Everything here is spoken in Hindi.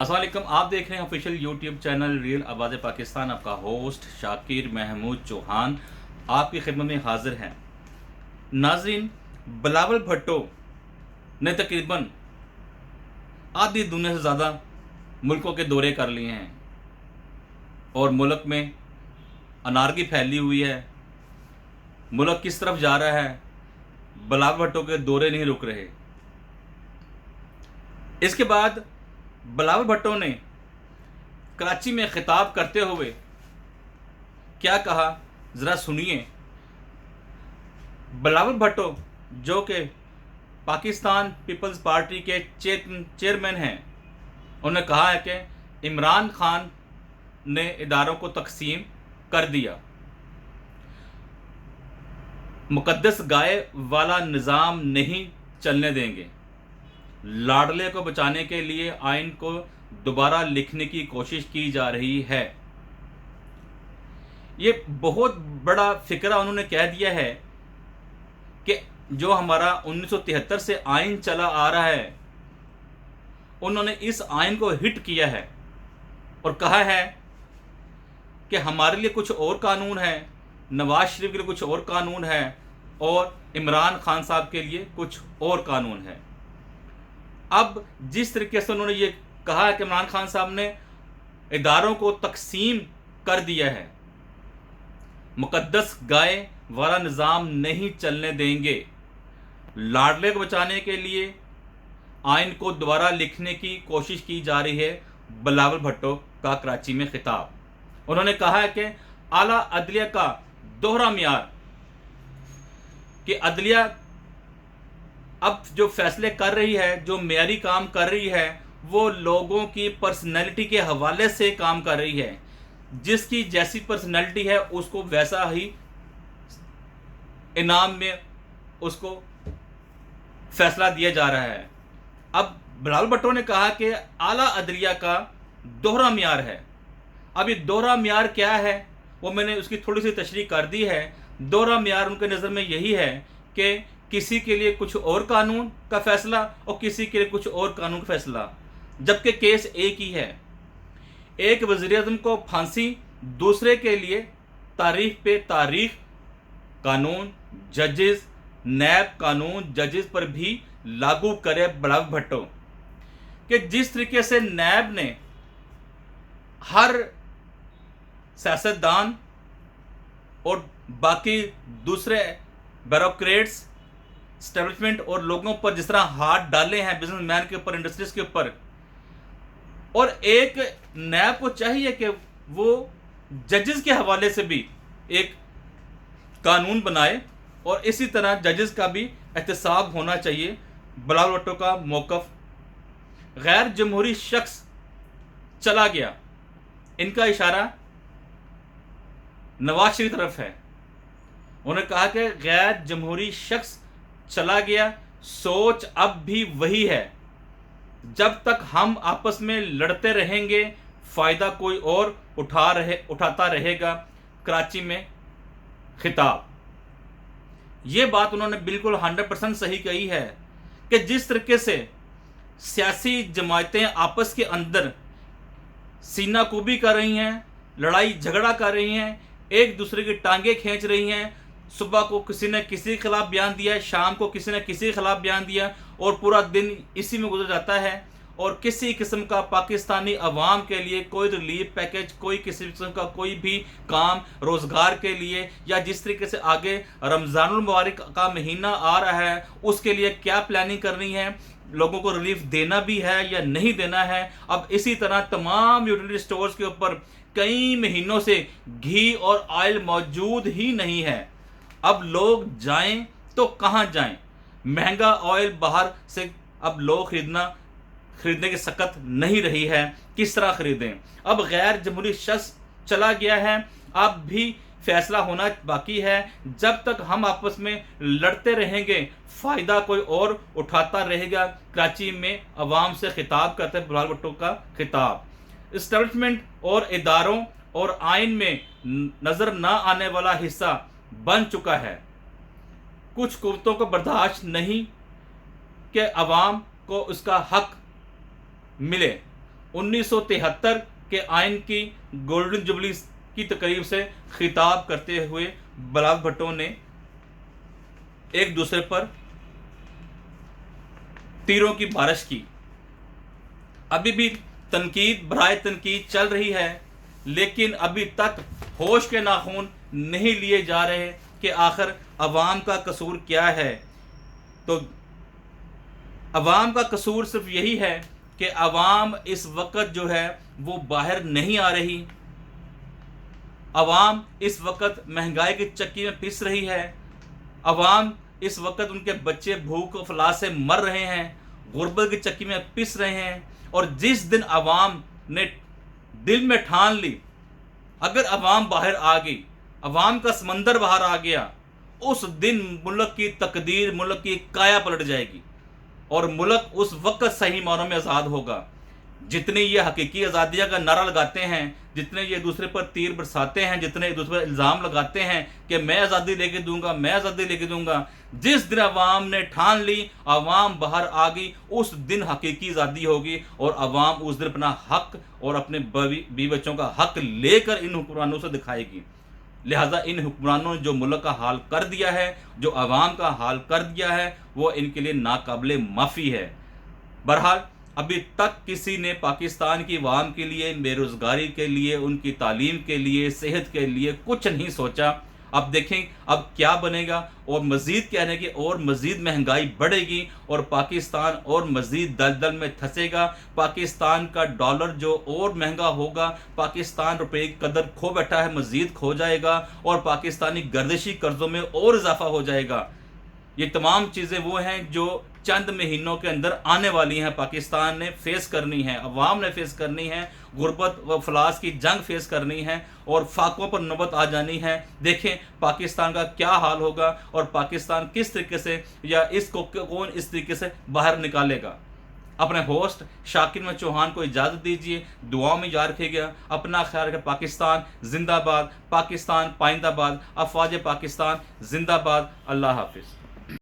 अस्सलाम वालेकुम। आप देख रहे हैं ऑफिशियल यूट्यूब चैनल रियल आवाज़ पाकिस्तान। आपका होस्ट शाकिर महमूद चौहान आपकी खिदमत में हाजिर हैं। नाज़रीन, बिलावल भुट्टो ने तकरीबन आधी दुनिया से ज़्यादा मुल्कों के दौरे कर लिए हैं और मुल्क में अनारकी फैली हुई है। मुल्क किस तरफ जा रहा है, बिलावल भुट्टो के दौरे नहीं रुक रहे। इसके बाद बिलावल भुट्टो ने कराची में खिताब करते हुए क्या कहा, ज़रा सुनिए। बिलावल भुट्टो जो कि पाकिस्तान पीपल्स पार्टी के चेयरमैन हैं, उन्होंने कहा है कि इमरान खान ने इदारों को तकसीम कर दिया। मुकद्दस गाय वाला निज़ाम नहीं चलने देंगे। लाडले को बचाने के लिए आइन को दोबारा लिखने की कोशिश की जा रही है। ये बहुत बड़ा फिक्रा उन्होंने कह दिया है कि जो हमारा 1973 से आइन चला आ रहा है, उन्होंने इस आइन को हिट किया है और कहा है कि हमारे लिए कुछ और कानून है, नवाज शरीफ के लिए कुछ और कानून है और इमरान खान साहब के लिए कुछ और कानून है। अब जिस तरीके से उन्होंने ये कहा है कि इमरान खान साहब ने इदारों को तकसीम कर दिया है, मुकद्दस गाय वाला निज़ाम नहीं चलने देंगे। लाडले को बचाने के लिए आइन को दोबारा लिखने की कोशिश की जा रही है। बिलावल भुट्टो का कराची में खिताब। उन्होंने कहा है कि आला अदलिया का दोहरा मियार, कि अदलिया अब जो फैसले कर रही है, जो मेयारी काम कर रही है, वो लोगों की पर्सनैलिटी के हवाले से काम कर रही है। जिसकी जैसी पर्सनैलिटी है उसको वैसा ही इनाम में उसको फैसला दिया जा रहा है। अब बिलावल भुट्टो ने कहा कि आला अदलिया का दोहरा मियार है। अब ये दोहरा मियार क्या है, वो मैंने उसकी थोड़ी सी तशरीह कर दी है। दोहरा मियार उनके नज़र में यही है कि किसी के लिए कुछ और कानून का फैसला और किसी के लिए कुछ और कानून का फैसला, जबकि केस एक ही है। एक वज़ीर-ए-आज़म को फांसी, दूसरे के लिए तारीख पे तारीख कानून, जजेस, नैब कानून जजेस पर भी लागू करे बिलावल भुट्टो। कि जिस तरीके से नैब ने हर सियासतदान और बाकी दूसरे ब्यूरोक्रेट्स, एस्टेब्लिशमेंट और लोगों पर जिस तरह हाथ डाले हैं, बिजनेसमैन के ऊपर, इंडस्ट्रीज के ऊपर, और एक नैब को चाहिए कि वो जजेस के हवाले से भी एक कानून बनाए और इसी तरह जजेस का भी एहतसाब होना चाहिए। बिलावल भुट्टो का मौक़िफ़, गैर जमहूरी शख्स चला गया, इनका इशारा नवाज शरीफ की तरफ है। उन्होंने कहा कि गैर जमहूरी शख्स चला गया, सोच अब भी वही है। जब तक हम आपस में लड़ते रहेंगे, फ़ायदा कोई और उठाता रहेगा। कराची में खिताब। ये बात उन्होंने बिल्कुल 100% सही कही है कि जिस तरीके से सियासी जमायतें आपस के अंदर सीना कुबी कर रही हैं, लड़ाई झगड़ा कर रही हैं, एक दूसरे की टांगें खींच रही हैं। सुबह को किसी ने किसी के खिलाफ बयान दिया है, शाम को किसी ने किसी के खिलाफ बयान दिया और पूरा दिन इसी में गुजर जाता है। और किसी किस्म का पाकिस्तानी अवाम के लिए कोई रिलीफ पैकेज, कोई किसी किस्म का कोई भी काम रोज़गार के लिए, या जिस तरीके से आगे रमज़ानुल मुबारक का महीना आ रहा है उसके लिए क्या प्लानिंग करनी है, लोगों को रिलीफ देना भी है या नहीं देना है। अब इसी तरह तमाम यूटिलिटी स्टोर्स के ऊपर कई महीनों से घी और ऑयल मौजूद ही नहीं है। अब लोग जाएं तो कहाँ जाएं? महंगा ऑयल बाहर से अब लोग खरीदने की सकत नहीं रही है, किस तरह खरीदें? अब गैर जमहूरी शख्स चला गया है, अब भी फैसला होना बाकी है। जब तक हम आपस में लड़ते रहेंगे, फ़ायदा कोई और उठाता रहेगा। कराची में अवाम से खिताब करते हैं बिलावल भुट्टो का खिताब। इस्टेब्लिशमेंट और इदारों और आइन में नज़र ना आने वाला हिस्सा बन चुका है। कुछ कुव्वतों को बर्दाश्त नहीं कि अवाम को उसका हक मिले। 1973 के आइन की गोल्डन जुबली की तकरीब से खिताब करते हुए बिलावल भुट्टो ने एक दूसरे पर तीरों की बारिश की। अभी भी तनकीद बराए तनकीद चल रही है, लेकिन अभी तक होश के नाखून नहीं लिए जा रहे कि आखिर अवाम का कसूर क्या है। तो अवाम का कसूर सिर्फ यही है कि अवाम इस वक्त जो है वो बाहर नहीं आ रही। अवाम इस वक्त महंगाई की चक्की में पिस रही है। अवाम इस वक्त उनके बच्चे भूख अफलास से मर रहे हैं, गुर्बत की चक्की में पिस रहे हैं। और जिस दिन अवाम ने दिल में ठान ली, अगर अवाम बाहर आ गई, अवाम का समंदर बाहर आ गया, उस दिन मुल्क की तकदीर, मुल्क की काया पलट जाएगी और मुल्क उस वक्त सही मानों में आज़ाद होगा। जितने ये हकीकी आज़ादियाँ का नारा लगाते हैं, जितने ये दूसरे पर तीर बरसाते हैं, जितने दूसरे पर इल्ज़ाम लगाते हैं कि मैं आज़ादी लेके दूंगा, मैं आज़ादी लेके दूंगा, जिस दिन अवाम ने ठान ली, अवाम बाहर आ गई, उस दिन हकीकी आज़ादी होगी और अवाम उस दिन अपना हक और अपने बीवी बच्चों का हक लेकर इन हुक्मरानों से दिखाएगी। लिहाजा इन हुक्मरानों ने जो मुल्क का हाल कर दिया है, जो अवाम का हाल कर दिया है, वो इनके लिए नाकाबिले माफ़ी है। बहरहाल अभी तक किसी ने पाकिस्तान की अवाम के लिए, बेरोज़गारी के लिए, उनकी तालीम के लिए, सेहत के लिए कुछ नहीं सोचा। अब देखें अब क्या बनेगा और मज़ीद कहने की और मज़ीद महंगाई बढ़ेगी और पाकिस्तान और मज़ीद दलदल में फंसेगा। पाकिस्तान का डॉलर जो और महंगा होगा, पाकिस्तान रुपए की कदर खो बैठा है, मज़ीद खो जाएगा और पाकिस्तानी गर्दिशी कर्ज़ों में और इजाफा हो जाएगा। ये तमाम चीज़ें वो हैं जो चंद महीनों के अंदर आने वाली हैं, पाकिस्तान ने फेस करनी है, अवाम ने फेस करनी है, गुर्बत व अफलास की जंग फेस करनी है और फाकों पर नौबत आ जानी है। देखें पाकिस्तान का क्या हाल होगा और पाकिस्तान किस तरीके से या इसको कौन इस तरीके से बाहर निकालेगा। अपने होस्ट शाकिर में चौहान को इजाज़त दीजिए, दुआओं में याद रखिएगा, अपना ख्याल रखें। पाकिस्तान जिंदाबाद, पाकिस्तान पाइंदाबाद, अफवाज पाकिस्तान जिंदाबाद। अल्लाह हाफिज़।